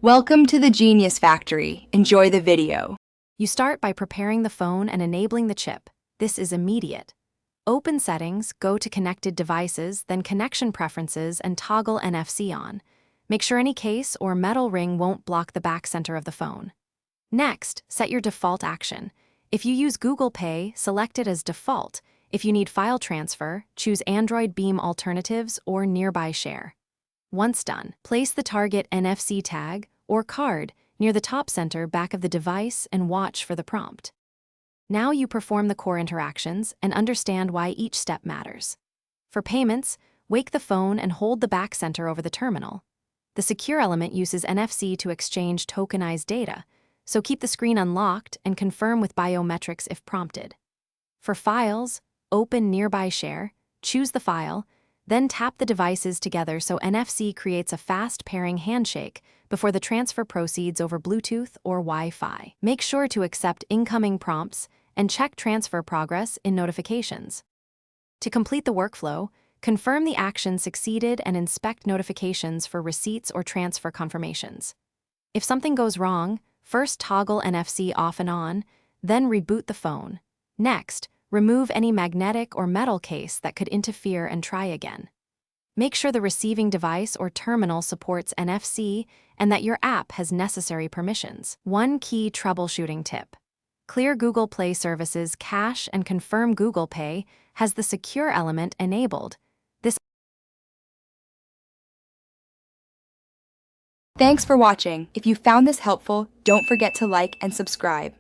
Welcome to the Genius Factory. Enjoy the video. You start by preparing the phone and enabling the chip. This is immediate. Open Settings, go to Connected Devices, then Connection Preferences, and toggle NFC on. Make sure any case or metal ring won't block the back center of the phone. Next, set your default action. If you use Google Pay, select it as default. If you need file transfer, choose Android Beam Alternatives or Nearby Share. Once done, place the target NFC tag or card near the top center back of the device and watch for the prompt. Now you perform the core interactions and understand why each step matters. For payments, wake the phone and hold the back center over the terminal. The secure element uses NFC to exchange tokenized data, so keep the screen unlocked and confirm with biometrics if prompted. For files, open Nearby Share, choose the file, then tap the devices together so NFC creates a fast pairing handshake before the transfer proceeds over Bluetooth or Wi-Fi. Make sure to accept incoming prompts and check transfer progress in notifications. To complete the workflow, confirm the action succeeded and inspect notifications for receipts or transfer confirmations. If something goes wrong, first toggle NFC off and on, then reboot the phone. Next, remove any magnetic or metal case that could interfere and try again. Make sure the receiving device or terminal supports NFC and that your app has necessary permissions. One key troubleshooting tip: clear Google Play Services cache and confirm Google Pay has the secure element enabled. Thanks for watching. If you found this helpful, don't forget to like and subscribe.